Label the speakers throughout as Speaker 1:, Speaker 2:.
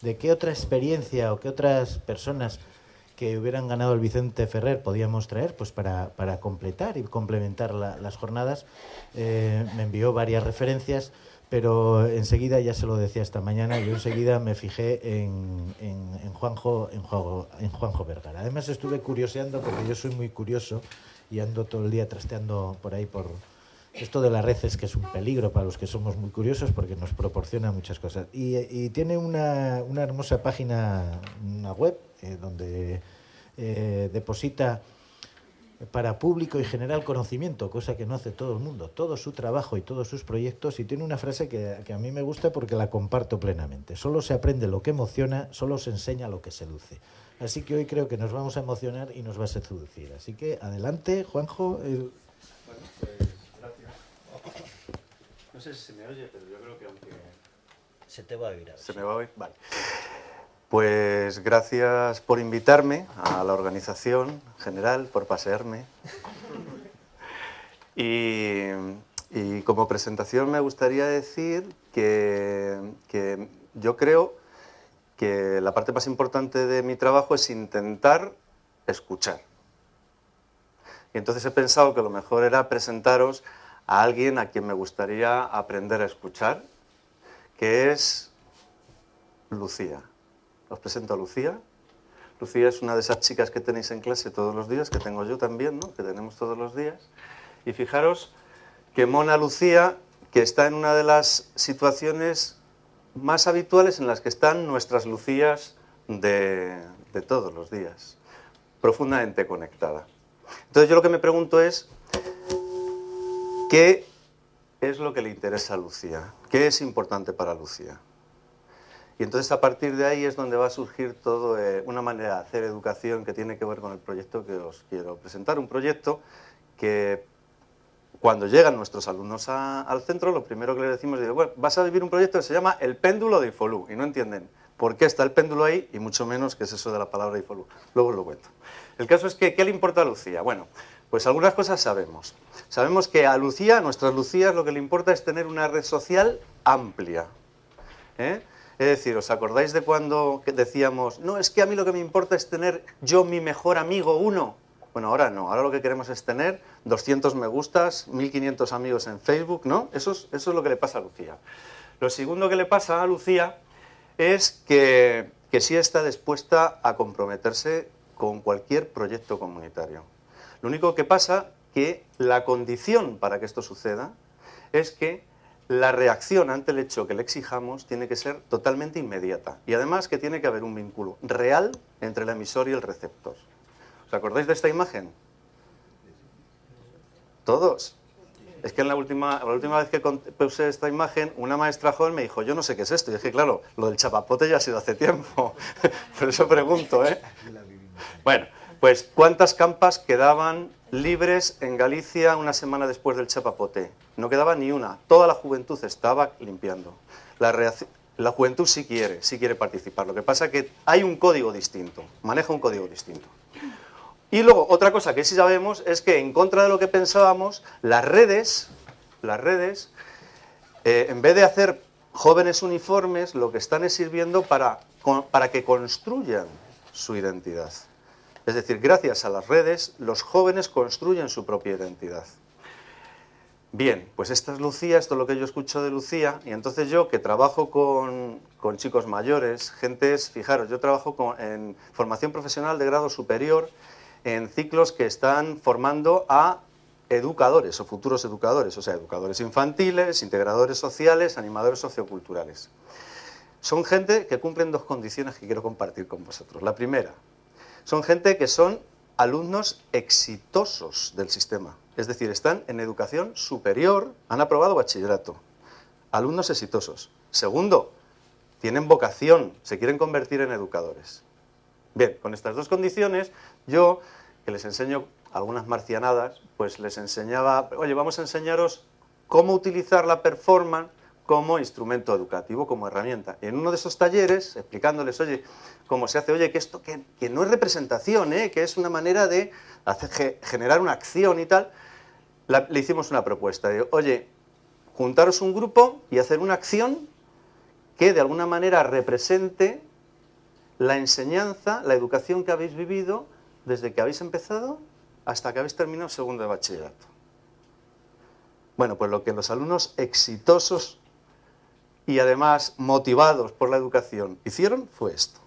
Speaker 1: de qué otra experiencia o qué otras personas que hubieran ganado el Vicente Ferrer podíamos traer pues para completar y complementar las jornadas. Me envió varias referencias, pero enseguida, ya se lo decía esta mañana, yo enseguida me fijé en Juanjo Vergara. Además estuve curioseando, porque yo soy muy curioso y ando todo el día trasteando por ahí por... Esto de la red es que es un peligro para los que somos muy curiosos porque nos proporciona muchas cosas. Y tiene una hermosa página, una web, donde deposita para público y general conocimiento, cosa que no hace todo el mundo, todo su trabajo y todos sus proyectos, y tiene una frase que a mí me gusta porque la comparto plenamente: solo se aprende lo que emociona, solo se enseña lo que seduce. Así que hoy creo que nos vamos a emocionar y nos va a seducir. Así que adelante, Juanjo.
Speaker 2: Bueno, pues gracias. No sé si se me oye, pero yo creo que aunque...
Speaker 1: Se te va a oír.
Speaker 2: ¿Se me va a oír? Vale. Pues gracias por invitarme a la organización general, por pasearme. Y como presentación me gustaría decir que yo creo que la parte más importante de mi trabajo es intentar escuchar. Y entonces he pensado que lo mejor era presentaros a alguien a quien me gustaría aprender a escuchar, que es Lucía. Os presento a Lucía. Lucía es una de esas chicas que tenéis en clase todos los días, que tengo yo también, ¿no? Que tenemos todos los días. Y fijaros que Mona Lucía, que está en una de las situaciones más habituales en las que están nuestras Lucías de todos los días, profundamente conectada. Entonces yo lo que me pregunto es, ¿qué es lo que le interesa a Lucía? ¿Qué es importante para Lucía? Y entonces a partir de ahí es donde va a surgir todo una manera de hacer educación que tiene que ver con el proyecto que os quiero presentar. Un proyecto que cuando llegan nuestros alumnos al centro, lo primero que les decimos es, bueno, vas a vivir un proyecto que se llama El péndulo de Ifolú. Y no entienden por qué está el péndulo ahí y mucho menos qué es eso de la palabra Ifolú. Luego os lo cuento. El caso es que, ¿qué le importa a Lucía? Bueno, pues algunas cosas sabemos. Sabemos que a Lucía, a nuestras Lucías, lo que le importa es tener una red social amplia. Es decir, ¿os acordáis de cuando decíamos, no, es que a mí lo que me importa es tener yo mi mejor amigo uno? Bueno, ahora no, ahora lo que queremos es tener 200 me gustas, 1500 amigos en Facebook, ¿no? Eso es lo que le pasa a Lucía. Lo segundo que le pasa a Lucía es que sí está dispuesta a comprometerse con cualquier proyecto comunitario. Lo único que pasa que la condición para que esto suceda es que la reacción ante el hecho que le exijamos tiene que ser totalmente inmediata y además que tiene que haber un vínculo real entre el emisor y el receptor. ¿Os acordáis de esta imagen? ¿Todos? Es que la última vez que puse esta imagen, una maestra joven me dijo, yo no sé qué es esto. Y dije, claro, lo del chapapote ya ha sido hace tiempo. Por eso pregunto, ¿eh? Bueno, pues ¿cuántas campas quedaban libres en Galicia una semana después del chapapote? No quedaba ni una. Toda la juventud estaba limpiando. La juventud sí quiere participar. Lo que pasa es que hay un código distinto, maneja un código distinto. Y luego, otra cosa que sí sabemos es que, en contra de lo que pensábamos, las redes, en vez de hacer jóvenes uniformes, lo que están es sirviendo para que construyan su identidad. Es decir, gracias a las redes, los jóvenes construyen su propia identidad. Bien, pues esta es Lucía, esto es lo que yo escucho de Lucía, y entonces yo, que trabajo con chicos mayores, gentes, fijaros, yo trabajo en formación profesional de grado superior, en ciclos que están formando a educadores o futuros educadores, o sea, educadores infantiles, integradores sociales, animadores socioculturales. Son gente que cumplen dos condiciones que quiero compartir con vosotros. La primera, son gente que son alumnos exitosos del sistema, es decir, están en educación superior, han aprobado bachillerato, alumnos exitosos. Segundo, tienen vocación, se quieren convertir en educadores. Bien, con estas dos condiciones, yo, que les enseño algunas marcianadas, pues les enseñaba, oye, vamos a enseñaros cómo utilizar la performance como instrumento educativo, como herramienta. Y en uno de esos talleres, explicándoles, oye, cómo se hace, oye, que esto que no es representación, que es una manera de generar una acción y tal, le hicimos una propuesta. De, oye, juntaros un grupo y hacer una acción que de alguna manera represente la enseñanza, la educación que habéis vivido desde que habéis empezado hasta que habéis terminado segundo de bachillerato. Bueno, pues lo que los alumnos exitosos y además motivados por la educación hicieron fue esto.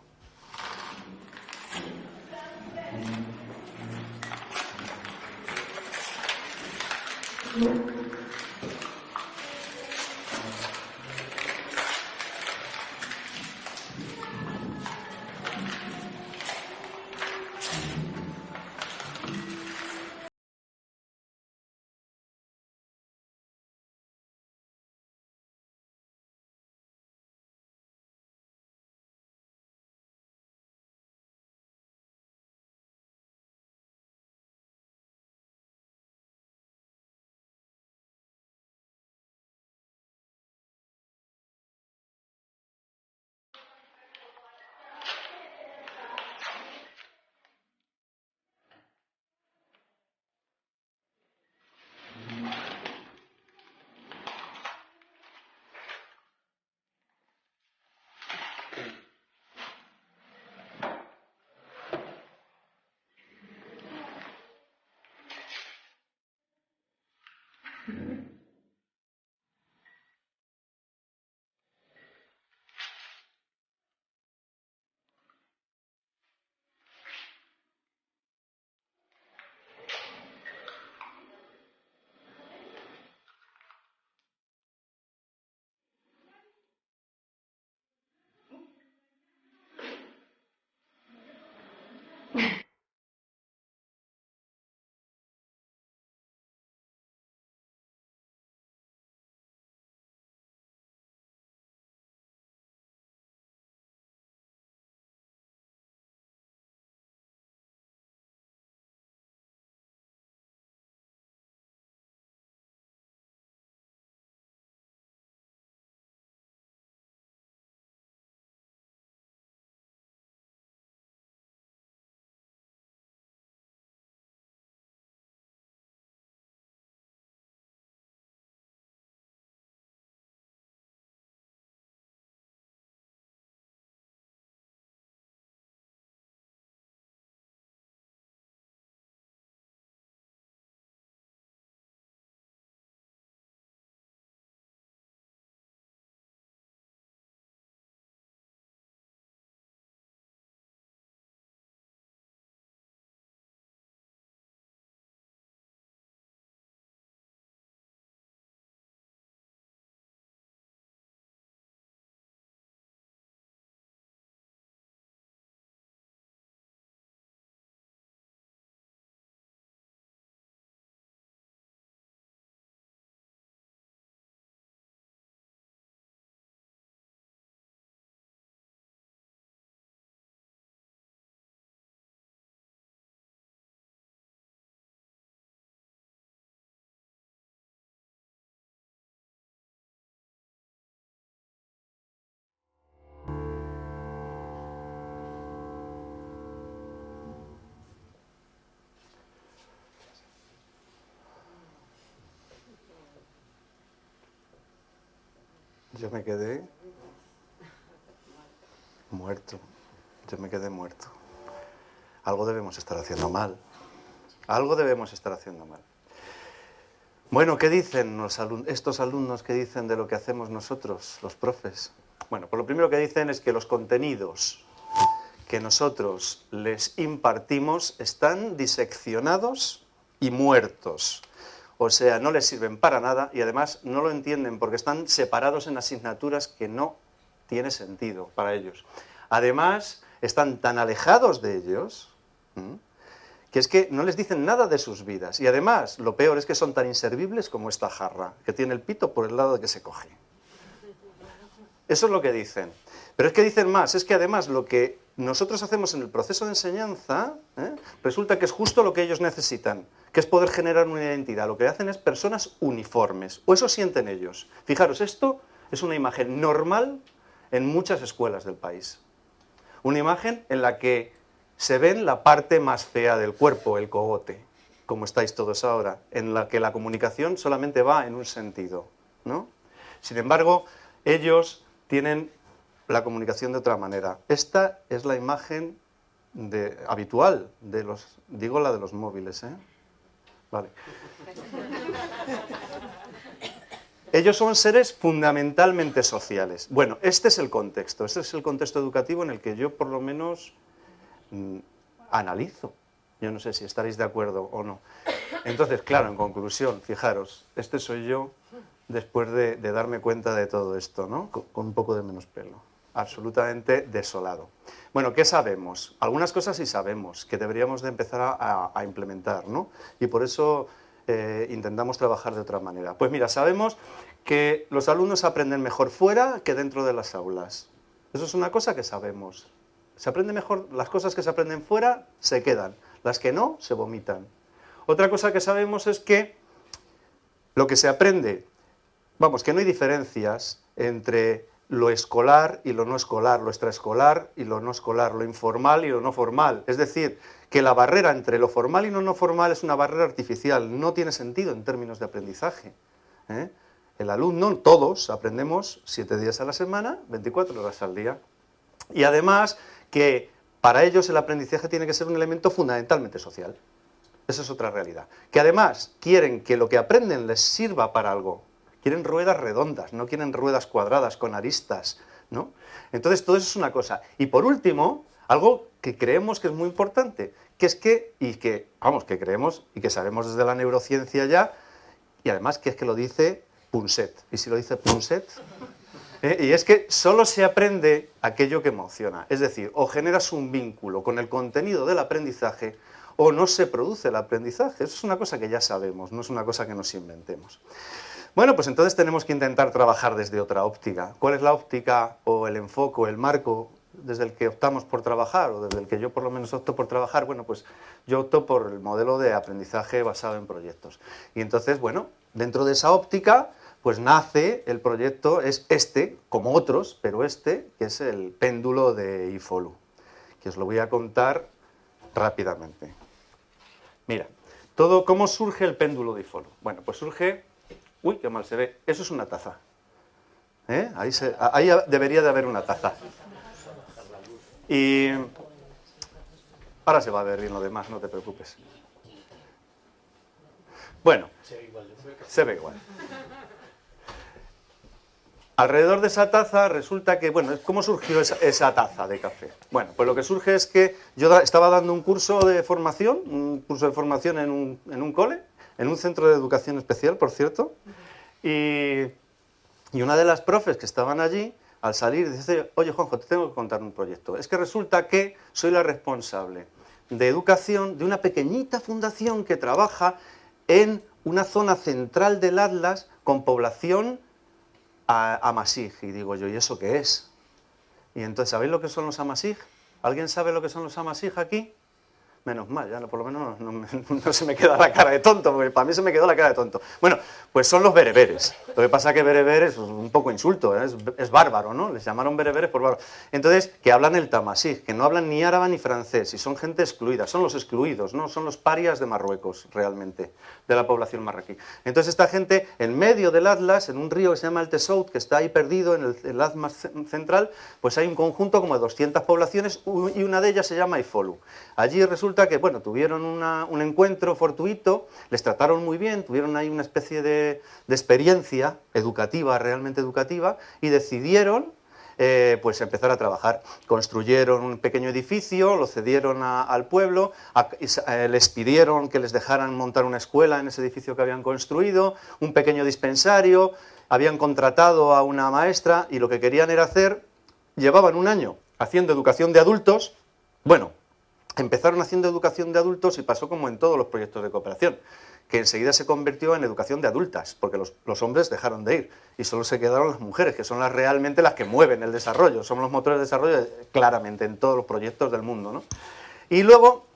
Speaker 2: Yo me quedé muerto. Yo me quedé muerto. Algo debemos estar haciendo mal. Algo debemos estar haciendo mal. Bueno, ¿qué dicen estos alumnos? ¿Qué dicen de lo que hacemos nosotros, los profes? Bueno, pues lo primero que dicen es que los contenidos que nosotros les impartimos están diseccionados y muertos. O sea, no les sirven para nada y además no lo entienden porque están separados en asignaturas que no tiene sentido para ellos. Además, están tan alejados de ellos que es que no les dicen nada de sus vidas. Y además, lo peor es que son tan inservibles como esta jarra, que tiene el pito por el lado de que se coge. Eso es lo que dicen. Pero es que dicen más, es que además lo que nosotros hacemos en el proceso de enseñanza, resulta que es justo lo que ellos necesitan, que es poder generar una identidad. Lo que hacen es personas uniformes, o eso sienten ellos. Fijaros, esto es una imagen normal en muchas escuelas del país. Una imagen en la que se ven la parte más fea del cuerpo, el cogote, como estáis todos ahora, en la que la comunicación solamente va en un sentido, ¿no? Sin embargo, ellos tienen la comunicación de otra manera. Esta es la imagen habitual de digo la de los móviles, ¿eh? Vale. Ellos son seres fundamentalmente sociales. Bueno, este es el contexto educativo en el que yo por lo menos analizo. Yo no sé si estaréis de acuerdo o no. Entonces, claro, en conclusión, fijaros, este soy yo después de darme cuenta de todo esto, ¿no? Con un poco de menos pelo. Absolutamente desolado. Bueno, ¿qué sabemos? Algunas cosas sí sabemos, que deberíamos de empezar a implementar, ¿no? Y por eso intentamos trabajar de otra manera. Pues mira, sabemos que los alumnos aprenden mejor fuera que dentro de las aulas. Eso es una cosa que sabemos. Se aprende mejor, las cosas que se aprenden fuera se quedan, las que no, se vomitan. Otra cosa que sabemos es que lo que se aprende, vamos, que no hay diferencias entre lo escolar y lo no escolar, lo extraescolar y lo no escolar, lo informal y lo no formal. Es decir, que la barrera entre lo formal y lo no formal es una barrera artificial, no tiene sentido en términos de aprendizaje, ¿eh? El alumno, todos, aprendemos 7 días a la semana, 24 horas al día. Y además que para ellos el aprendizaje tiene que ser un elemento fundamentalmente social. Esa es otra realidad. Que además quieren que lo que aprenden les sirva para algo. Quieren ruedas redondas, no quieren ruedas cuadradas con aristas, ¿no? Entonces todo eso es una cosa. Y por último, algo que creemos que es muy importante, que es que creemos y que sabemos desde la neurociencia ya, y además que es que lo dice Punset. Y si lo dice Punset, y es que solo se aprende aquello que emociona. Es decir, o generas un vínculo con el contenido del aprendizaje o no se produce el aprendizaje. Eso es una cosa que ya sabemos, no es una cosa que nos inventemos. Bueno, pues entonces tenemos que intentar trabajar desde otra óptica. ¿Cuál es la óptica o el enfoque o el marco desde el que optamos por trabajar o desde el que yo por lo menos opto por trabajar? Bueno, pues yo opto por el modelo de aprendizaje basado en proyectos. Y entonces, bueno, dentro de esa óptica, pues nace el proyecto, es este, como otros, pero este, que es el péndulo de IFOLU, que os lo voy a contar rápidamente. Mira, ¿cómo surge el péndulo de IFOLU? Bueno, pues surge... Uy, qué mal se ve. Eso es una taza. ¿Eh? Ahí debería de haber una taza. Y ahora se va a ver bien lo demás, no te preocupes. Bueno, se ve igual. Alrededor de esa taza resulta que, bueno, ¿cómo surgió esa taza de café? Bueno, pues lo que surge es que yo estaba dando un curso de formación, en un cole, en un centro de educación especial, por cierto, y una de las profes que estaban allí, al salir, dice, oye, Juanjo, te tengo que contar un proyecto. Es que resulta que soy la responsable de educación de una pequeñita fundación que trabaja en una zona central del Atlas con población amasij. Y digo yo, ¿y eso qué es? Y entonces, ¿sabéis lo que son los amasij? ¿Alguien sabe lo que son los amasij aquí? Menos mal, ya por lo menos no se me queda la cara de tonto, porque para mí se me quedó la cara de tonto. Bueno, pues son los bereberes. Lo que pasa es que bereberes es un poco insulto, es bárbaro, ¿no? Les llamaron bereberes por bárbaro. Entonces, que hablan el tamasij, que no hablan ni árabe ni francés, y son gente excluida, son los excluidos, ¿no? Son los parias de Marruecos, realmente, de la población marroquí. Entonces, esta gente, en medio del Atlas, en un río que se llama el Tessout, que está ahí perdido en el Atlas central, pues hay un conjunto como de 200 poblaciones, y una de ellas se llama IFOLU. Allí resulta que, bueno, tuvieron un encuentro fortuito, les trataron muy bien, tuvieron ahí una especie de experiencia educativa, realmente educativa, y decidieron pues empezar a trabajar. Construyeron un pequeño edificio, lo cedieron al pueblo, les pidieron que les dejaran montar una escuela en ese edificio que habían construido, un pequeño dispensario, habían contratado a una maestra y lo que querían era llevaban un año haciendo educación de adultos. Bueno, empezaron haciendo educación de adultos y pasó como en todos los proyectos de cooperación, que enseguida se convirtió en educación de adultas, porque los hombres dejaron de ir y solo se quedaron las mujeres, que son realmente las que mueven el desarrollo, somos los motores de desarrollo claramente en todos los proyectos del mundo, ¿no? Y luego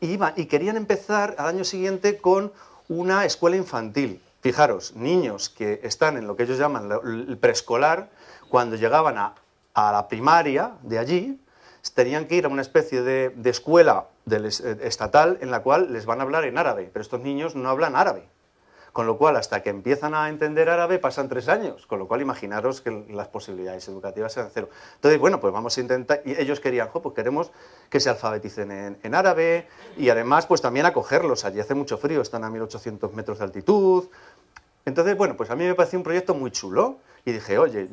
Speaker 2: querían empezar al año siguiente con una escuela infantil. Fijaros, niños que están en lo que ellos llaman el preescolar, cuando llegaban a la primaria de allí, tenían que ir a una especie de escuela estatal en la cual les van a hablar en árabe, pero estos niños no hablan árabe. Con lo cual, hasta que empiezan a entender árabe, pasan 3 años. Con lo cual, imaginaros que las posibilidades educativas eran cero. Entonces, bueno, pues vamos a intentar... Y ellos querían, pues queremos que se alfabeticen en árabe y además, pues también acogerlos. Allí hace mucho frío, están a 1800 metros de altitud. Entonces, bueno, pues a mí me pareció un proyecto muy chulo. Y dije, oye,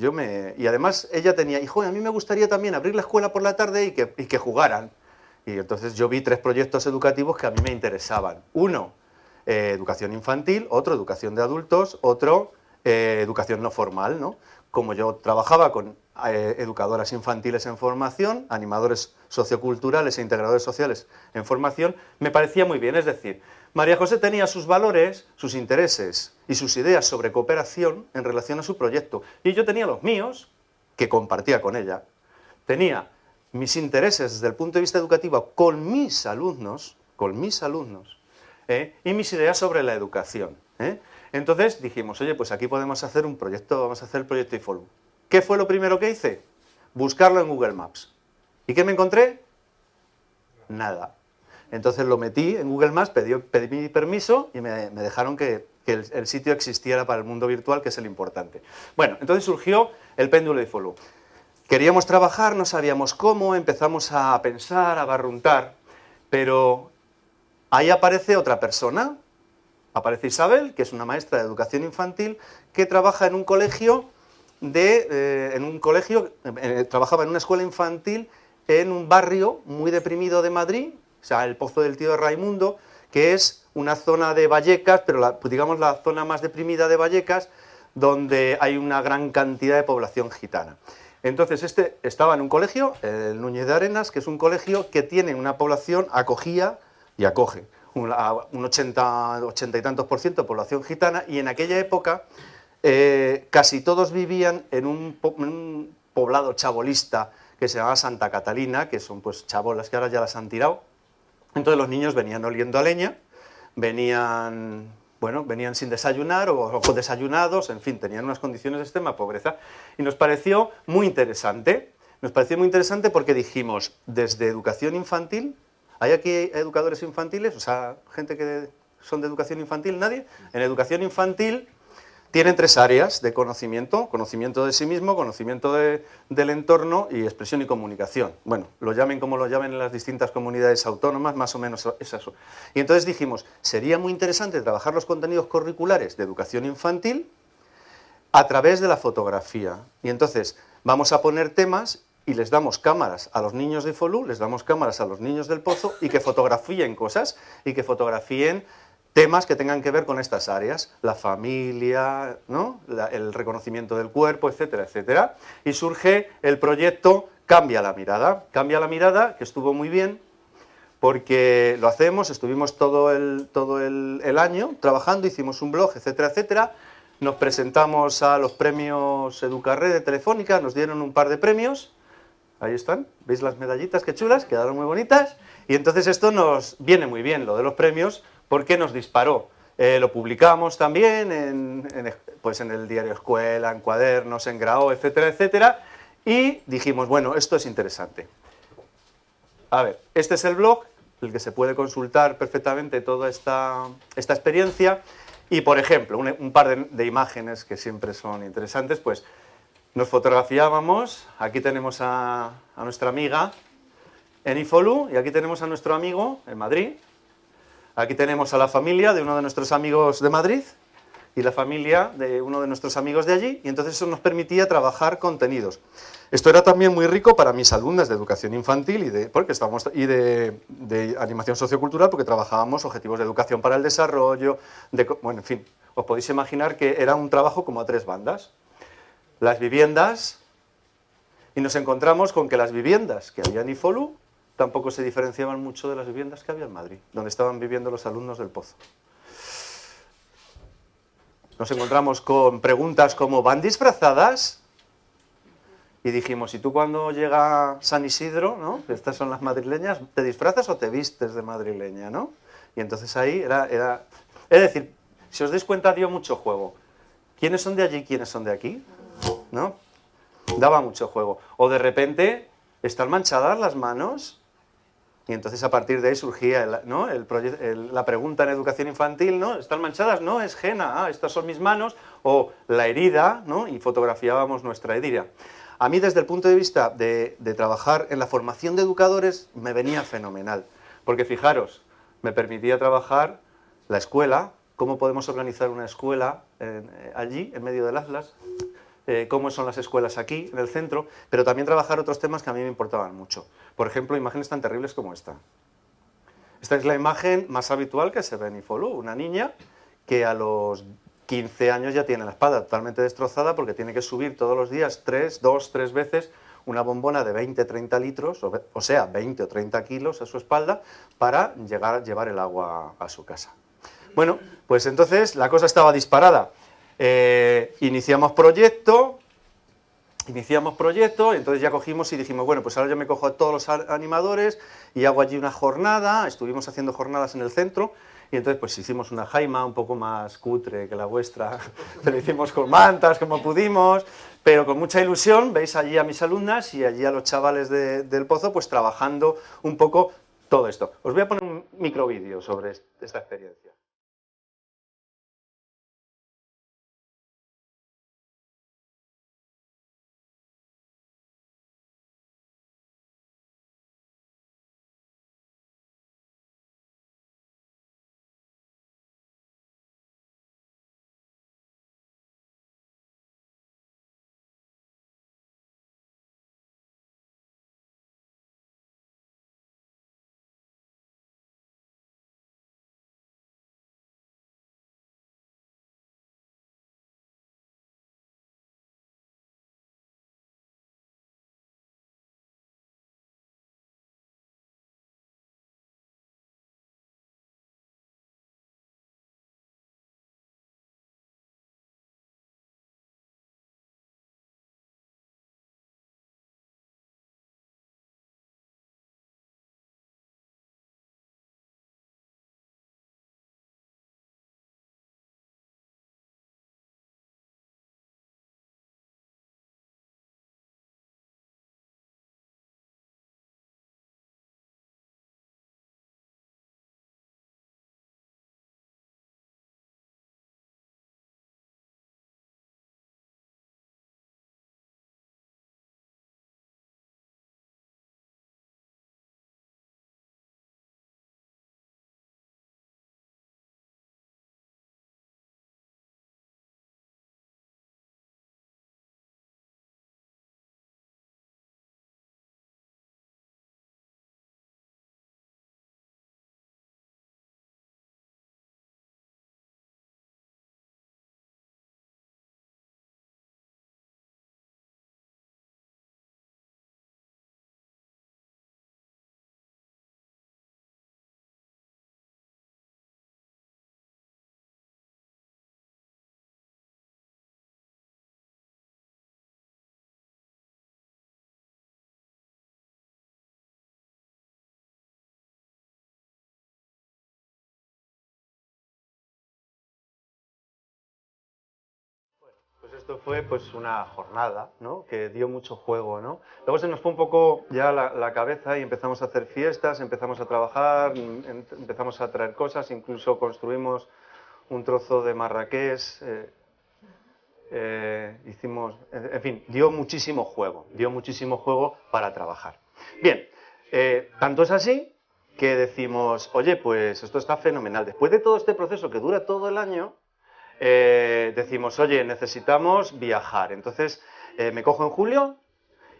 Speaker 2: Y además, ella tenía, hijo, a mí me gustaría también abrir la escuela por la tarde y que jugaran. Y entonces yo vi 3 proyectos educativos que a mí me interesaban. Uno, educación infantil, otro, educación de adultos, otro, educación no formal, ¿no? Como yo trabajaba con educadoras infantiles en formación, animadores socioculturales e integradores sociales en formación, me parecía muy bien. Es decir, María José tenía sus valores, sus intereses y sus ideas sobre cooperación en relación a su proyecto. Y yo tenía los míos, que compartía con ella. Tenía mis intereses desde el punto de vista educativo con mis alumnos, y mis ideas sobre la educación. Entonces dijimos, oye, pues aquí podemos hacer un proyecto, vamos a hacer el proyecto IFOLU. ¿Qué fue lo primero que hice? Buscarlo en Google Maps. ¿Y qué me encontré? Nada. Entonces lo metí en Google Maps, pedí mi permiso y me dejaron que el sitio existiera para el mundo virtual, que es el importante. Bueno, entonces surgió el péndulo IFOLU. Queríamos trabajar, no sabíamos cómo, empezamos a pensar, a barruntar, pero ahí aparece otra persona, aparece Isabel, que es una maestra de educación infantil, que trabaja en un colegio, trabajaba en una escuela infantil en un barrio muy deprimido de Madrid, o sea, el Pozo del Tío de Raimundo, que es una zona de Vallecas, pero digamos la zona más deprimida de Vallecas, donde hay una gran cantidad de población gitana. Entonces, estaba en un colegio, el Núñez de Arenas, que es un colegio que tiene una población, acogía y acoge un 80 y tantos % de población gitana, y en aquella época casi todos vivían en un poblado chabolista que se llamaba Santa Catalina, que son pues chabolas que ahora ya las han tirado. Entonces los niños venían oliendo a leña, venían sin desayunar o desayunados, en fin, tenían unas condiciones de extrema pobreza. Y nos pareció muy interesante. Nos pareció muy interesante porque dijimos, desde educación infantil, ¿hay aquí educadores infantiles? O sea, gente que son de educación infantil, ¿nadie? En educación infantil tienen 3 áreas de conocimiento: conocimiento de sí mismo, conocimiento del entorno y expresión y comunicación. Bueno, lo llamen como lo llamen en las distintas comunidades autónomas, más o menos es eso. Y entonces dijimos, sería muy interesante trabajar los contenidos curriculares de educación infantil a través de la fotografía. Y entonces vamos a poner temas y les damos cámaras a los niños de IFOLU, les damos cámaras a los niños del Pozo, y que fotografíen cosas, y que fotografíen temas que tengan que ver con estas áreas, la familia, ¿no? El reconocimiento del cuerpo, etcétera, etcétera. Y surge el proyecto Cambia la Mirada. Cambia la Mirada, que estuvo muy bien, porque lo hacemos, estuvimos todo el año trabajando, hicimos un blog, etcétera, etcétera. Nos presentamos a los premios Educarred de Telefónica, nos dieron un par de premios. Ahí están, ¿veis las medallitas? Qué chulas, quedaron muy bonitas. Y entonces esto nos viene muy bien, lo de los premios, porque nos disparó. Lo publicamos también en el diario Escuela, en cuadernos, en Grao, etcétera, etcétera. Y dijimos, bueno, esto es interesante. A ver, este es el blog, el que se puede consultar perfectamente toda esta experiencia. Y, por ejemplo, un par de imágenes que siempre son interesantes, pues nos fotografiábamos. Aquí tenemos a nuestra amiga en IFOLU, y aquí tenemos a nuestro amigo en Madrid. Aquí tenemos a la familia de uno de nuestros amigos de Madrid y la familia de uno de nuestros amigos de allí, y entonces eso nos permitía trabajar contenidos. Esto era también muy rico para mis alumnas de educación infantil y de animación sociocultural, porque trabajábamos objetivos de educación para el desarrollo, bueno, en fin, os podéis imaginar que era un trabajo como a 3 bandas. Las viviendas, y nos encontramos con que las viviendas que había en IFOLU tampoco se diferenciaban mucho de las viviendas que había en Madrid, donde estaban viviendo los alumnos del Pozo. Nos encontramos con preguntas como, ¿van disfrazadas? Y dijimos, ¿y tú cuando llega San Isidro, ¿no? Estas son las madrileñas, ¿te disfrazas o te vistes de madrileña, ¿no? Y entonces ahí era... Es decir, si os dais cuenta, dio mucho juego. ¿Quiénes son de allí, quiénes son de aquí? ¿No? Daba mucho juego. O de repente, ¿están manchadas las manos? Y entonces a partir de ahí surgía ¿no? la pregunta en educación infantil, ¿no? ¿Están manchadas? No, es henna, estas son mis manos, o la herida, ¿no? Y fotografiábamos nuestra herida. A mí desde el punto de vista de trabajar en la formación de educadores me venía fenomenal, porque fijaros, me permitía trabajar la escuela, cómo podemos organizar una escuela allí, en medio del Atlas, cómo son las escuelas aquí, en el centro, pero también trabajar otros temas que a mí me importaban mucho. Por ejemplo, imágenes tan terribles como esta. Esta es la imagen más habitual que se ve en IFOLU, una niña que a los 15 años ya tiene la espalda totalmente destrozada porque tiene que subir todos los días 2, 3 veces una bombona de 20-30 litros, o sea, 20 o 30 kilos a su espalda, para llevar el agua a su casa. Bueno, pues entonces la cosa estaba disparada. Iniciamos proyecto, entonces ya cogimos y dijimos, bueno, pues ahora yo me cojo a todos los animadores y hago allí una jornada, estuvimos haciendo jornadas en el centro, y entonces pues hicimos una jaima un poco más cutre que la vuestra, lo hicimos con mantas como pudimos, pero con mucha ilusión, veis allí a mis alumnas y allí a los chavales del Pozo, pues trabajando un poco todo esto. Os voy a poner un microvídeo sobre esta experiencia. Pues esto fue pues una jornada, ¿no? Que dio mucho juego, ¿no? Luego se nos fue un poco ya la cabeza y empezamos a hacer fiestas, empezamos a trabajar, empezamos a traer cosas, incluso construimos un trozo de Marrakech, hicimos, en fin, dio muchísimo juego para trabajar. Bien, tanto es así que decimos, oye, pues esto está fenomenal. Después de todo este proceso que dura todo el año, decimos, oye, necesitamos viajar. Entonces me cojo en julio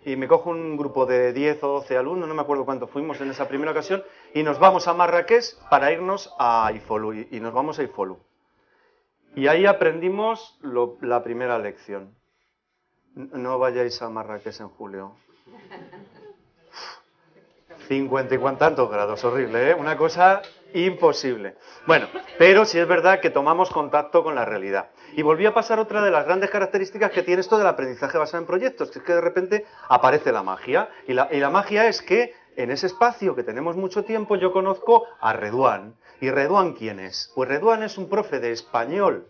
Speaker 2: y me cojo un grupo de 10 o 12 alumnos, no me acuerdo cuántos fuimos en esa primera ocasión, y nos vamos a Marrakech para irnos a IFOLU, y nos vamos a IFOLU. Y ahí aprendimos la primera lección. No vayáis a Marrakech en julio. 50 y tantos grados, horrible, ¿eh? Una cosa imposible. Bueno, pero sí es verdad que tomamos contacto con la realidad. Y volví a pasar otra de las grandes características que tiene esto del aprendizaje basado en proyectos, que es que de repente aparece la magia. Y la magia es que en ese espacio que tenemos mucho tiempo yo conozco a Redouan. ¿Y Redouan quién es? Pues Redouan es un profe de español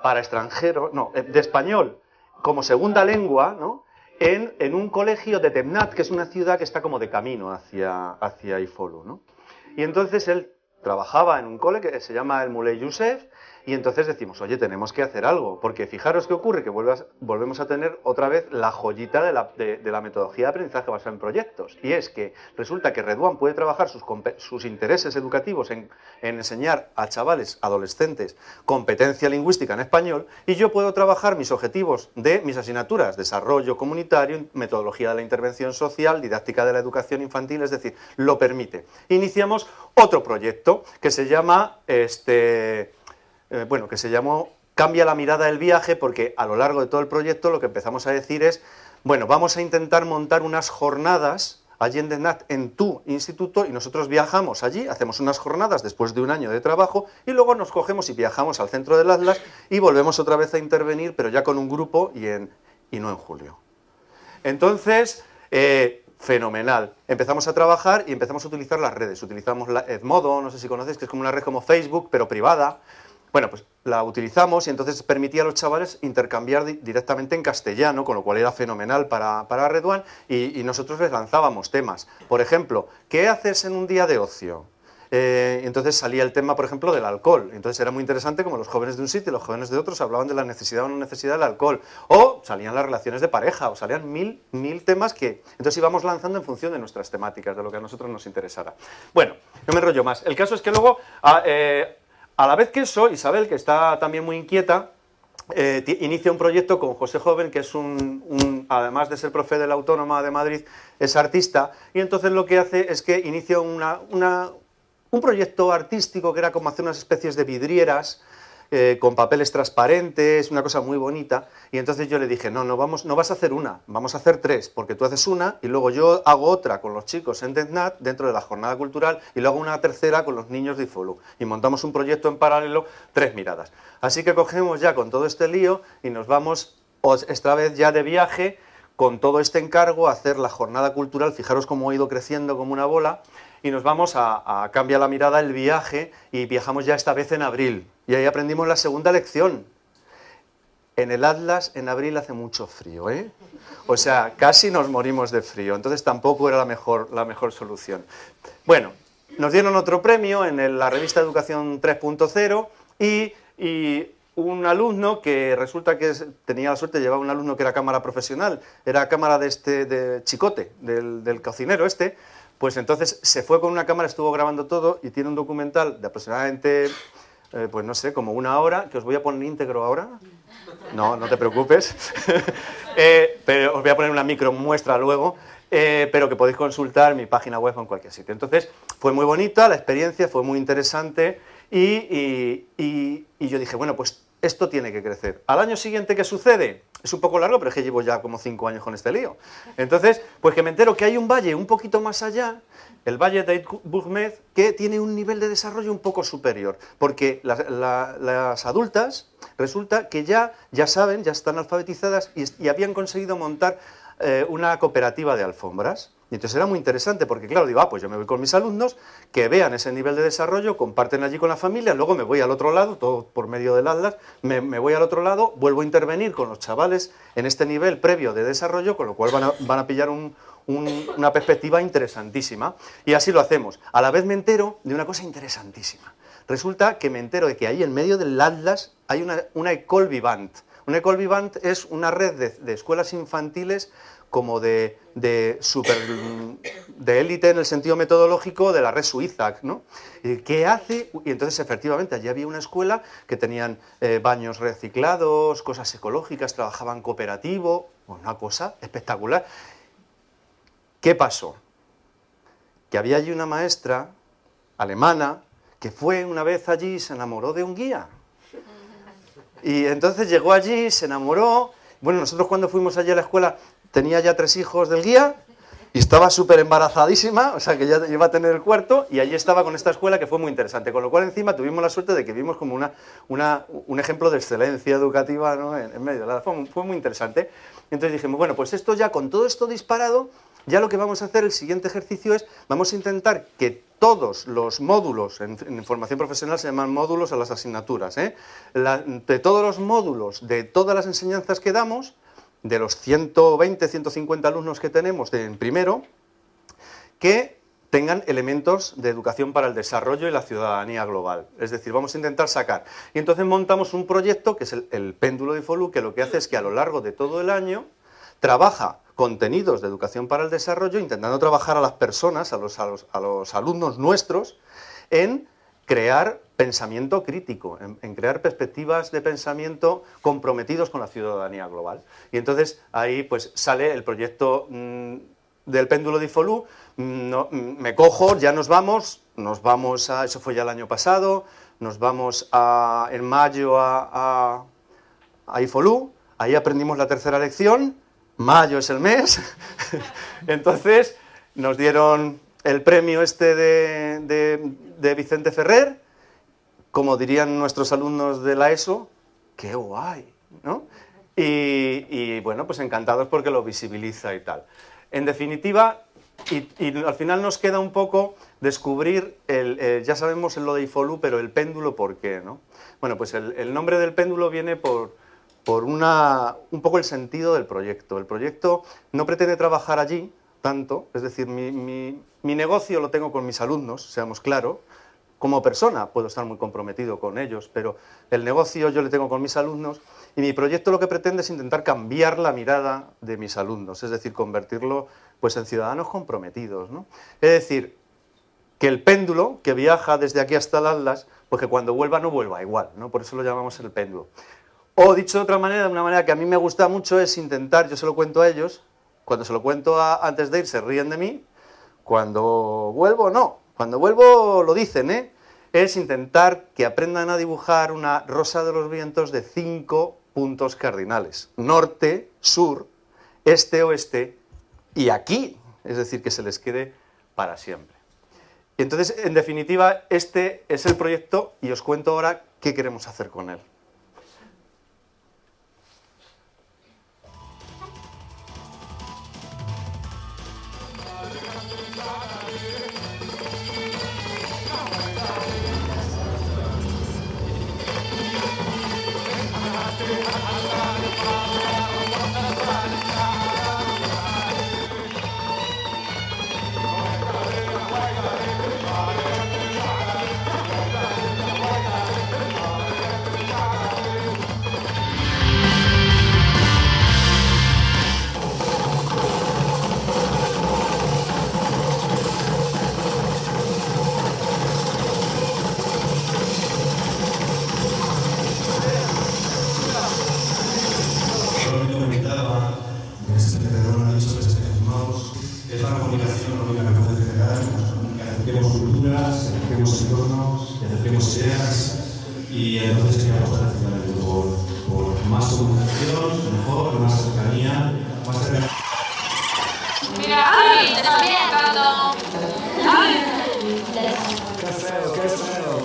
Speaker 2: para extranjeros, no, de español como segunda lengua, ¿no? en un colegio de Tebnat, que es una ciudad que está como de camino hacia Ifolu, ¿no? Y entonces él trabajaba en un cole que se llama el Moulay Youssef, y entonces decimos, oye, tenemos que hacer algo, porque fijaros qué ocurre, que volvemos a tener otra vez la joyita de la metodología de aprendizaje basada en proyectos, y es que resulta que Redouane puede trabajar sus intereses educativos en enseñar a chavales, adolescentes, competencia lingüística en español, y yo puedo trabajar mis objetivos de mis asignaturas, desarrollo comunitario, metodología de la intervención social, didáctica de la educación infantil, es decir, lo permite. Iniciamos otro proyecto que se llama que se llamó Cambia la mirada del viaje, porque a lo largo de todo el proyecto lo que empezamos a decir es, bueno, vamos a intentar montar unas jornadas allí en Tebnat, en tu instituto, y nosotros viajamos allí, hacemos unas jornadas después de un año de trabajo, y luego nos cogemos y viajamos al centro del Atlas y volvemos otra vez a intervenir, pero ya con un grupo y no en julio. Entonces, fenomenal. Empezamos a trabajar y empezamos a utilizar las redes. Utilizamos la Edmodo, no sé si conocéis, que es como una red como Facebook, pero privada. Bueno, pues la utilizamos y entonces permitía a los chavales intercambiar directamente en castellano, con lo cual era fenomenal para Redouane, y nosotros les lanzábamos temas. Por ejemplo, ¿qué haces en un día de ocio? Entonces salía el tema, por ejemplo, del alcohol. Entonces era muy interesante como los jóvenes de un sitio y los jóvenes de otros hablaban de la necesidad o no necesidad del alcohol. O salían las relaciones de pareja, o salían mil temas que entonces íbamos lanzando en función de nuestras temáticas, de lo que a nosotros nos interesara. Bueno, no me enrollo más. El caso es que luego, a la vez que eso, Isabel, que está también muy inquieta, inicia un proyecto con José Joven, que es además de ser profe de la Autónoma de Madrid, es artista, y entonces lo que hace es que inicia un proyecto artístico que era como hacer unas especies de vidrieras con papeles transparentes, una cosa muy bonita, y entonces yo le dije, no vas a hacer una, vamos a hacer 3, porque tú haces una y luego yo hago otra con los chicos en Tebnat dentro de la jornada cultural y luego una tercera con los niños de Ifolu, y montamos un proyecto en paralelo, 3 miradas. Así que cogemos ya con todo este lío y nos vamos esta vez ya de viaje con todo este encargo a hacer la jornada cultural. Fijaros cómo ha ido creciendo como una bola, y nos vamos a cambiar la mirada, el viaje, y viajamos ya esta vez en abril. Y ahí aprendimos la segunda lección. En el Atlas, en abril hace mucho frío, ¿eh? O sea, casi nos morimos de frío, entonces tampoco era la mejor solución. Bueno, nos dieron otro premio en la revista Educación 3.0 y un alumno que resulta que tenía la suerte de llevar un alumno que era cámara profesional, era cámara de Chicote, del cocinero pues entonces se fue con una cámara, estuvo grabando todo y tiene un documental de aproximadamente, pues no sé, como 1 hora, que os voy a poner íntegro ahora. No te preocupes. Pero os voy a poner una micro muestra luego, pero que podéis consultar en mi página web o en cualquier sitio. Entonces fue muy bonita la experiencia, fue muy interesante y yo dije, bueno, pues esto tiene que crecer. Al año siguiente, ¿qué sucede? Es un poco largo, pero es que llevo ya como 5 años con este lío. Entonces, pues que me entero que hay un valle un poquito más allá, el valle de Bourgmed, que tiene un nivel de desarrollo un poco superior, porque las adultas resulta que ya saben, ya están alfabetizadas y habían conseguido montar una cooperativa de alfombras. Y entonces era muy interesante porque, claro, digo, pues yo me voy con mis alumnos, que vean ese nivel de desarrollo, comparten allí con la familia, luego me voy al otro lado, todo por medio del Atlas, me voy al otro lado, vuelvo a intervenir con los chavales en este nivel previo de desarrollo, con lo cual van a pillar una perspectiva interesantísima. Y así lo hacemos. A la vez me entero de una cosa interesantísima. Resulta que me entero de que ahí en medio del Atlas hay una École Vivante. Una École Vivante es una red de escuelas infantiles como de élite en el sentido metodológico de la red suiza, ¿no? ¿Qué hace? Y entonces, efectivamente, allí había una escuela que tenían baños reciclados, cosas ecológicas, trabajaban cooperativo, una cosa espectacular. ¿Qué pasó? Que había allí una maestra alemana que fue una vez allí y se enamoró de un guía. Y entonces llegó allí, se enamoró. Bueno, nosotros cuando fuimos allí a la escuela tenía ya 3 hijos del guía y estaba súper embarazadísima, o sea que ya iba a tener el 4º, y allí estaba con esta escuela que fue muy interesante, con lo cual encima tuvimos la suerte de que vimos como un ejemplo de excelencia educativa, ¿no? en medio de la... Fue muy interesante. Entonces dijimos, bueno, pues esto ya, con todo esto disparado, ya lo que vamos a hacer, el siguiente ejercicio es, vamos a intentar que todos los módulos, en formación profesional se llaman módulos a las asignaturas, de todos los módulos, de todas las enseñanzas que damos, de los 120, 150 alumnos que tenemos en primero, que tengan elementos de educación para el desarrollo y la ciudadanía global. Es decir, vamos a intentar sacar. Y entonces montamos un proyecto que es el péndulo de IFOLU, que lo que hace es que a lo largo de todo el año trabaja contenidos de educación para el desarrollo, intentando trabajar a las personas, a los alumnos nuestros, en crear pensamiento crítico, en crear perspectivas de pensamiento comprometidos con la ciudadanía global. Y entonces ahí pues sale el proyecto del péndulo de IFOLU. Me cojo, ya nos vamos a, eso fue ya el año pasado, nos vamos en mayo a IFOLU, ahí aprendimos la tercera lección, mayo es el mes, entonces nos dieron el premio este de Vicente Ferrer, como dirían nuestros alumnos de la ESO, ¡qué guay!, ¿no? Y bueno, pues encantados porque lo visibiliza y tal. En definitiva, y al final nos queda un poco descubrir, ya sabemos lo de IFOLU, pero el péndulo, ¿por qué, no? Bueno, pues el nombre del péndulo viene por un poco el sentido del proyecto. El proyecto no pretende trabajar allí tanto, es decir, mi negocio lo tengo con mis alumnos, seamos claros. Como persona puedo estar muy comprometido con ellos, pero el negocio yo le tengo con mis alumnos y mi proyecto lo que pretende es intentar cambiar la mirada de mis alumnos, es decir, convertirlo pues en ciudadanos comprometidos, ¿no? Es decir, que el péndulo que viaja desde aquí hasta el Atlas, pues que cuando vuelva no vuelva igual, ¿no? Por eso lo llamamos el péndulo. O dicho de otra manera, de una manera que a mí me gusta mucho, es intentar, yo se lo cuento a ellos, cuando se lo cuento antes de ir se ríen de mí, cuando vuelvo no. Cuando vuelvo lo dicen, ¿eh? Es intentar que aprendan a dibujar una rosa de los vientos de 5 puntos cardinales. Norte, sur, este, oeste y aquí. Es decir, que se les quede para siempre. Y entonces, en definitiva, este es el proyecto y os cuento ahora qué queremos hacer con él.
Speaker 3: Es la comunicación lo que puede generar, que acerquemos culturas, que acerquemos entornos, que acerquemos ideas y entonces que vamos a hacer por más comunicación, mejor, más cercanía, más cercanía.
Speaker 4: Mira, ay, te está viendo. Ay.
Speaker 3: Qué feo, qué feo.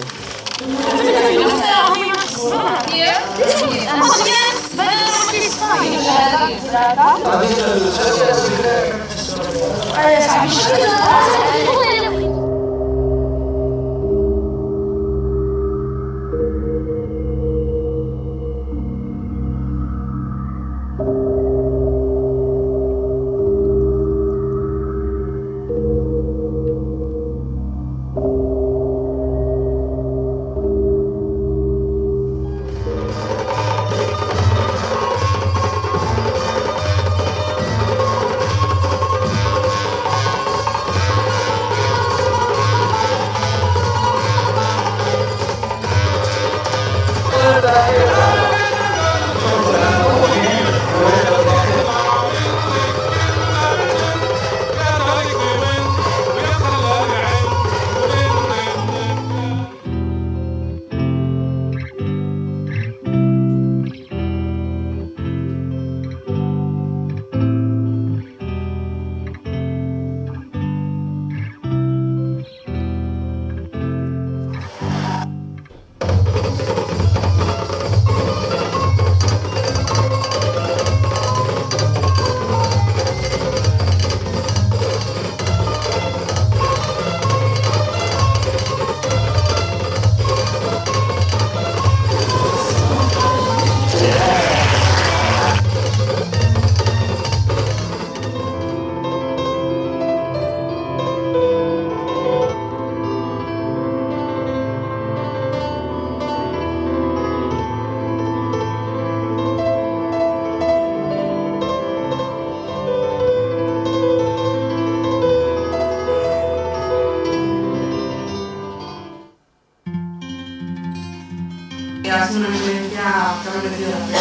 Speaker 5: ha sido una experiencia que ha merecido la pena.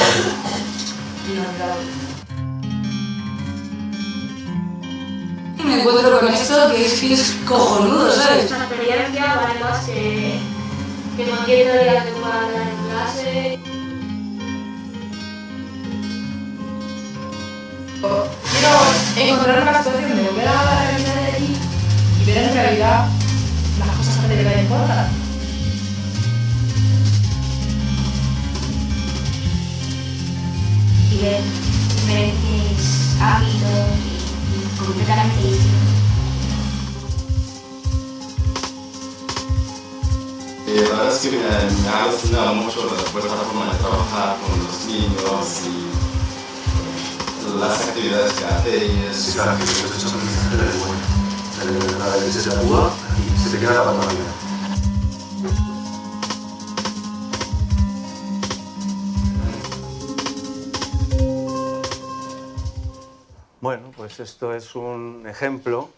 Speaker 5: Inolvidable. Y me encuentro con esto que es cojonudo, ¿sabes?
Speaker 6: Es una experiencia, vale más que cualquier teoría que pueda dar en clase.
Speaker 5: Quiero encontrar una situación de volver a la realidad de allí y ver en realidad las cosas que de verdad importan.
Speaker 6: Y ver diferentes hábitos y completamente distintos.
Speaker 7: La verdad es que me ha alucinado mucho esta forma de trabajar con los niños y las actividades que hacéis.
Speaker 3: Sí, claro, que se echan un mensaje de bueno. La de se tatúa y se te queda para toda la vida.
Speaker 2: Bueno, pues esto es un ejemplo.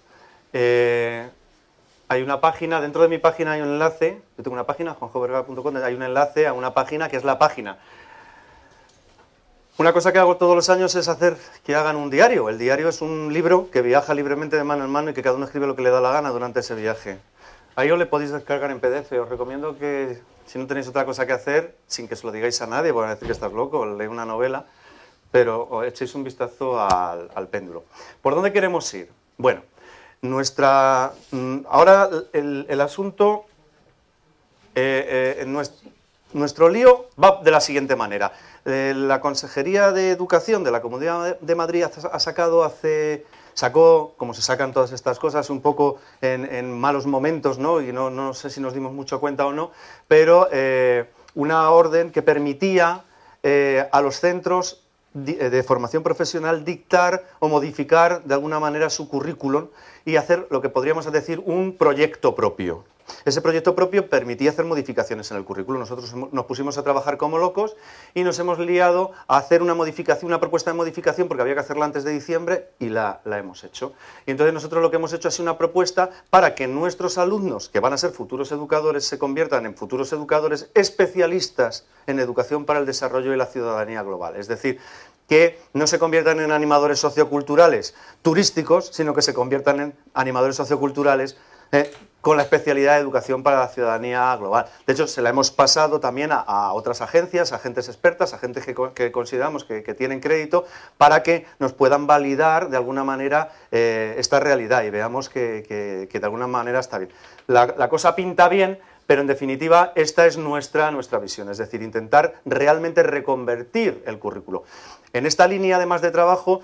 Speaker 2: Hay una página, dentro de mi página hay un enlace, yo tengo una página, juanjovergara.com, hay un enlace a una página que es la página. Una cosa que hago todos los años es hacer que hagan un diario. El diario es un libro que viaja libremente de mano en mano y que cada uno escribe lo que le da la gana durante ese viaje. Ahí os le podéis descargar en PDF. Os recomiendo que, si no tenéis otra cosa que hacer, sin que se lo digáis a nadie, van a decir que estás loco, leí una novela, pero os echéis un vistazo al péndulo. ¿Por dónde queremos ir? Bueno, ahora el asunto, nuestro lío va de la siguiente manera. La Consejería de Educación de la Comunidad de Madrid sacó, como se sacan todas estas cosas, un poco en malos momentos, ¿no? Y no sé si nos dimos mucho cuenta o no, pero una orden que permitía a los centros de formación profesional dictar o modificar de alguna manera su currículum y hacer lo que podríamos decir un proyecto propio. Ese proyecto propio permitía hacer modificaciones en el currículum. Nosotros nos pusimos a trabajar como locos y nos hemos liado a hacer una modificación, una propuesta de modificación, porque había que hacerla antes de diciembre y la hemos hecho. Y entonces nosotros lo que hemos hecho es una propuesta para que nuestros alumnos, que van a ser futuros educadores, se conviertan en futuros educadores especialistas en educación para el desarrollo y la ciudadanía global. Es decir, que no se conviertan en animadores socioculturales turísticos, sino que se conviertan en animadores socioculturales con la especialidad de educación para la ciudadanía global. De hecho, se la hemos pasado también a otras agencias, a agentes expertas, a agentes que consideramos que tienen crédito, para que nos puedan validar de alguna manera esta realidad y veamos que de alguna manera está bien. La cosa pinta bien, pero en definitiva esta es nuestra visión, es decir, intentar realmente reconvertir el currículo. En esta línea además de trabajo,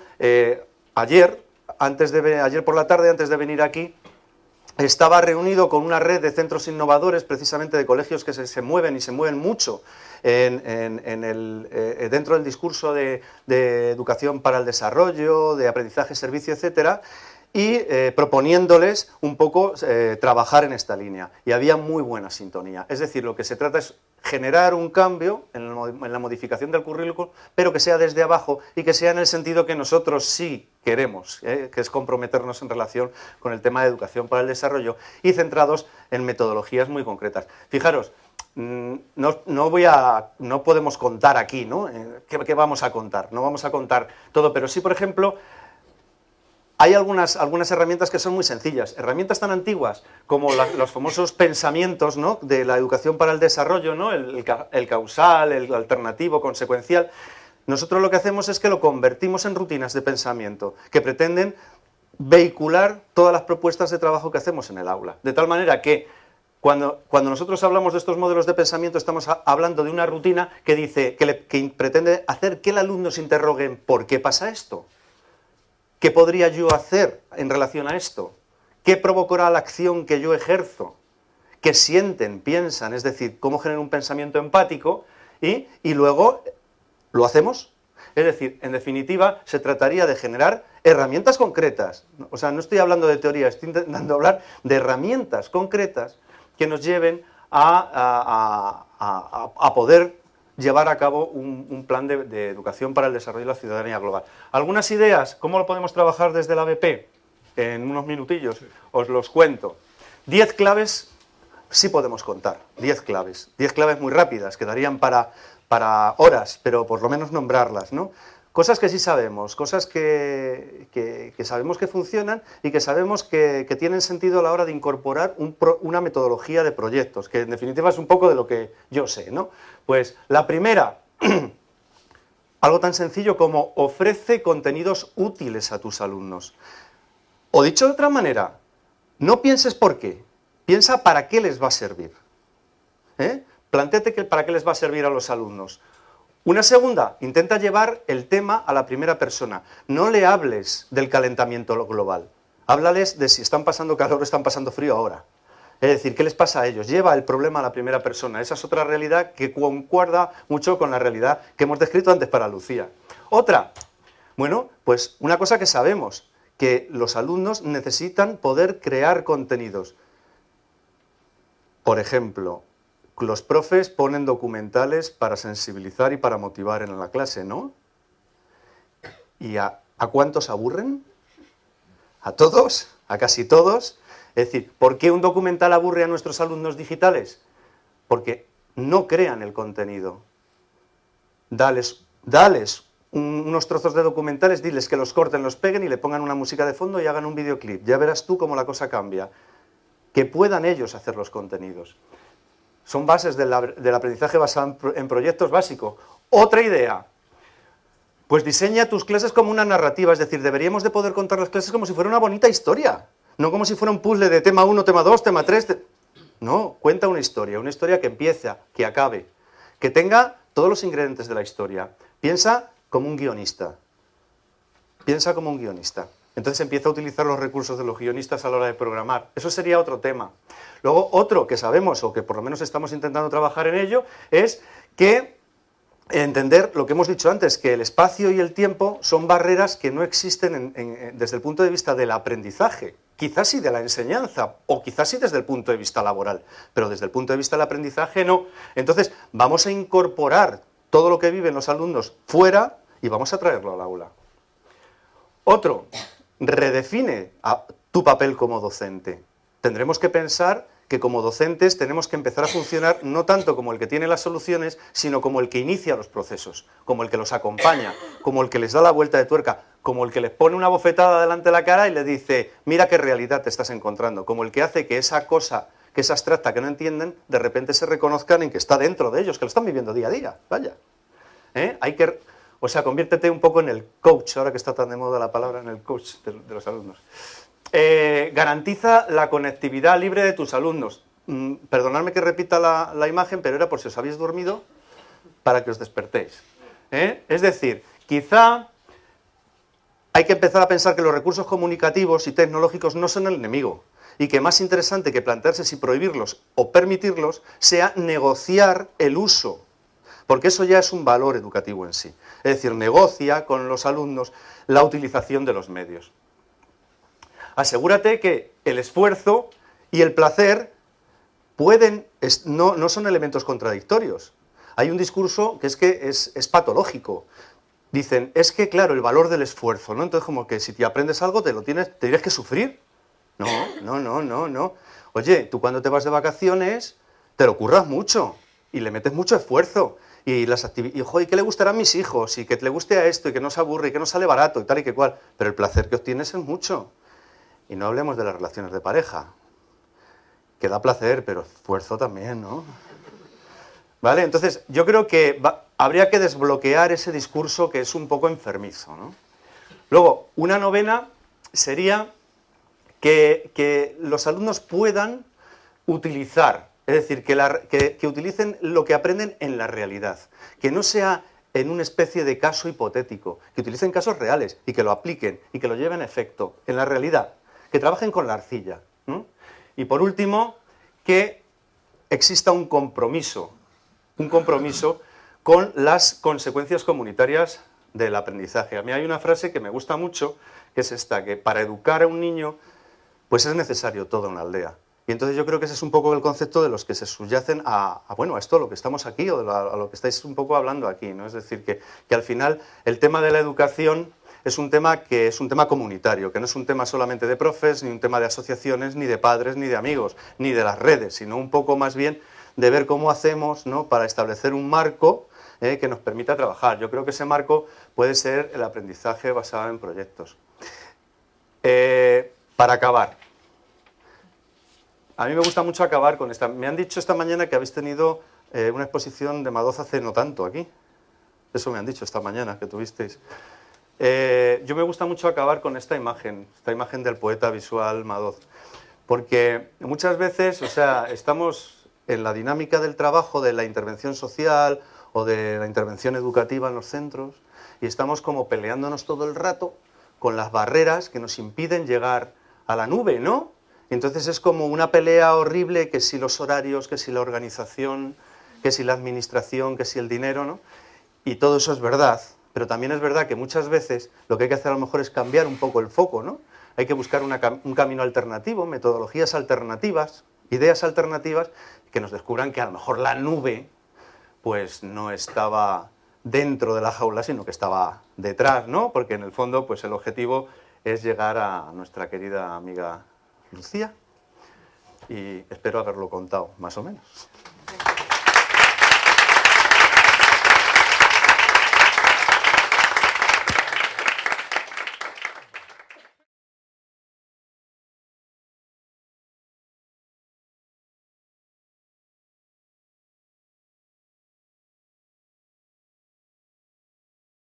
Speaker 2: ayer por la tarde, antes de venir aquí, estaba reunido con una red de centros innovadores, precisamente de colegios que se mueven y se mueven mucho dentro del discurso de educación para el desarrollo, de aprendizaje, servicio, etcétera, y proponiéndoles un poco trabajar en esta línea. Y había muy buena sintonía. Es decir, lo que se trata es generar un cambio en la modificación del currículum, pero que sea desde abajo y que sea en el sentido que nosotros sí queremos, que es comprometernos en relación con el tema de educación para el desarrollo y centrados en metodologías muy concretas. Fijaros, no podemos contar aquí, ¿no? ¿Qué vamos a contar? No vamos a contar todo, pero sí, por ejemplo, hay algunas herramientas que son muy sencillas, herramientas tan antiguas como los famosos pensamientos, ¿no?, de la educación para el desarrollo, ¿no?, el causal, el alternativo, consecuencial. Nosotros lo que hacemos es que lo convertimos en rutinas de pensamiento que pretenden vehicular todas las propuestas de trabajo que hacemos en el aula. De tal manera que cuando nosotros hablamos de estos modelos de pensamiento estamos hablando de una rutina que pretende hacer que el alumno se interrogue en ¿por qué pasa esto? ¿Qué podría yo hacer en relación a esto? ¿Qué provocará la acción que yo ejerzo? ¿Qué sienten, piensan? Es decir, cómo genero un pensamiento empático y luego lo hacemos. Es decir, en definitiva, se trataría de generar herramientas concretas. O sea, no estoy hablando de teoría, estoy intentando hablar de herramientas concretas que nos lleven a poder llevar a cabo un plan de educación para el desarrollo de la ciudadanía global. ¿Algunas ideas? ¿Cómo lo podemos trabajar desde la ABP? En unos minutillos os los cuento. 10 claves sí podemos contar, 10 claves. 10 claves muy rápidas, que darían para horas, pero por lo menos nombrarlas, ¿no? Cosas que sí sabemos, cosas que sabemos que funcionan y que sabemos que tienen sentido a la hora de incorporar una metodología de proyectos, que en definitiva es un poco de lo que yo sé, ¿no? Pues la primera, algo tan sencillo como ofrece contenidos útiles a tus alumnos. O dicho de otra manera, no pienses por qué, piensa para qué les va a servir. Plantéate para qué les va a servir a los alumnos. Una segunda, intenta llevar el tema a la primera persona. No le hables del calentamiento global. Háblales de si están pasando calor o están pasando frío ahora. Es decir, ¿qué les pasa a ellos? Lleva el problema a la primera persona. Esa es otra realidad que concuerda mucho con la realidad que hemos descrito antes para Lucía. Otra, bueno, pues una cosa que sabemos, que los alumnos necesitan poder crear contenidos. Por ejemplo, los profes ponen documentales para sensibilizar y para motivar en la clase, ¿no? ¿Y a cuántos aburren? ¿A todos? ¿A casi todos? Es decir, ¿por qué un documental aburre a nuestros alumnos digitales? Porque no crean el contenido. Dales unos trozos de documentales, diles que los corten, los peguen y le pongan una música de fondo y hagan un videoclip. Ya verás tú cómo la cosa cambia. Que puedan ellos hacer los contenidos. Son bases del aprendizaje basado en proyectos básicos. Otra idea, pues diseña tus clases como una narrativa, es decir, deberíamos de poder contar las clases como si fuera una bonita historia, no como si fuera un puzzle de tema 1, tema 2, tema 3... No, cuenta una historia que empiece, que acabe, que tenga todos los ingredientes de la historia. Piensa como un guionista. Piensa como un guionista. Entonces empieza a utilizar los recursos de los guionistas a la hora de programar. Eso sería otro tema. Luego, otro que sabemos, o que por lo menos estamos intentando trabajar en ello, es que entender lo que hemos dicho antes, que el espacio y el tiempo son barreras que no existen desde el punto de vista del aprendizaje. Quizás sí de la enseñanza, o quizás sí desde el punto de vista laboral, pero desde el punto de vista del aprendizaje no. Entonces, vamos a incorporar todo lo que viven los alumnos fuera y vamos a traerlo al aula. Otro, redefine tu papel como docente. Tendremos que pensar que como docentes tenemos que empezar a funcionar no tanto como el que tiene las soluciones, sino como el que inicia los procesos, como el que los acompaña, como el que les da la vuelta de tuerca, como el que les pone una bofetada delante de la cara y les dice, mira qué realidad te estás encontrando, como el que hace que esa cosa que es abstracta, que no entienden, de repente se reconozcan en que está dentro de ellos, que lo están viviendo día a día, vaya. O sea, conviértete un poco en el coach, ahora que está tan de moda la palabra, en el coach de los alumnos. Garantiza la conectividad libre de tus alumnos. Perdonadme que repita la imagen, pero era por si os habéis dormido, para que os despertéis. Es decir, quizá hay que empezar a pensar que los recursos comunicativos y tecnológicos no son el enemigo, y que más interesante que plantearse si prohibirlos o permitirlos sea negociar el uso, porque eso ya es un valor educativo en sí. Es decir, negocia con los alumnos la utilización de los medios. Asegúrate que el esfuerzo y el placer no son elementos contradictorios. Hay un discurso que es patológico. Dicen, es que claro, el valor del esfuerzo, ¿no? Entonces como que si te aprendes algo te tienes que sufrir. No. Oye, tú cuando te vas de vacaciones te lo curras mucho y le metes mucho esfuerzo. Y ¿qué le gustará a mis hijos? Y que le guste a esto y que no se aburre y que no sale barato y tal y que cual. Pero el placer que obtienes es mucho. Y no hablemos de las relaciones de pareja, que da placer, pero esfuerzo también, ¿no? ¿Vale? Entonces, yo creo que habría que desbloquear ese discurso que es un poco enfermizo, ¿no? Luego, una novena sería que los alumnos puedan utilizar, es decir, que utilicen lo que aprenden en la realidad, que no sea en una especie de caso hipotético, que utilicen casos reales y que lo apliquen y que lo lleven a efecto en la realidad. Que trabajen con la arcilla. Y por último, que exista un compromiso con las consecuencias comunitarias del aprendizaje. A mí hay una frase que me gusta mucho, que es esta, que para educar a un niño, pues es necesario toda una aldea. Y entonces yo creo que ese es un poco el concepto de los que se subyacen a esto, a lo que estamos aquí, o a lo que estáis un poco hablando aquí, ¿no? Es decir, que al final el tema de la educación es un tema que es un tema comunitario, que no es un tema solamente de profes, ni un tema de asociaciones, ni de padres, ni de amigos, ni de las redes, sino un poco más bien de ver cómo hacemos, ¿no?, para establecer un marco que nos permita trabajar. Yo creo que ese marco puede ser el aprendizaje basado en proyectos. Para acabar, a mí me gusta mucho acabar con esta. Me han dicho esta mañana que habéis tenido una exposición de Madoz hace no tanto aquí. Eso me han dicho esta mañana que tuvisteis. Yo me gusta mucho acabar con esta imagen del poeta visual Madoz, porque muchas veces, o sea, estamos en la dinámica del trabajo, de la intervención social o de la intervención educativa en los centros, y estamos como peleándonos todo el rato con las barreras que nos impiden llegar a la nube, ¿no? Entonces es como una pelea horrible, que si los horarios, que si la organización, que si la administración, que si el dinero, ¿no? Y todo eso es verdad, pero también es verdad que muchas veces lo que hay que hacer a lo mejor es cambiar un poco el foco, ¿no? Hay que buscar un camino alternativo, metodologías alternativas, ideas alternativas, que nos descubran que a lo mejor la nube pues no estaba dentro de la jaula, sino que estaba detrás, ¿no? Porque en el fondo pues el objetivo es llegar a nuestra querida amiga Lucía, y espero haberlo contado más o menos.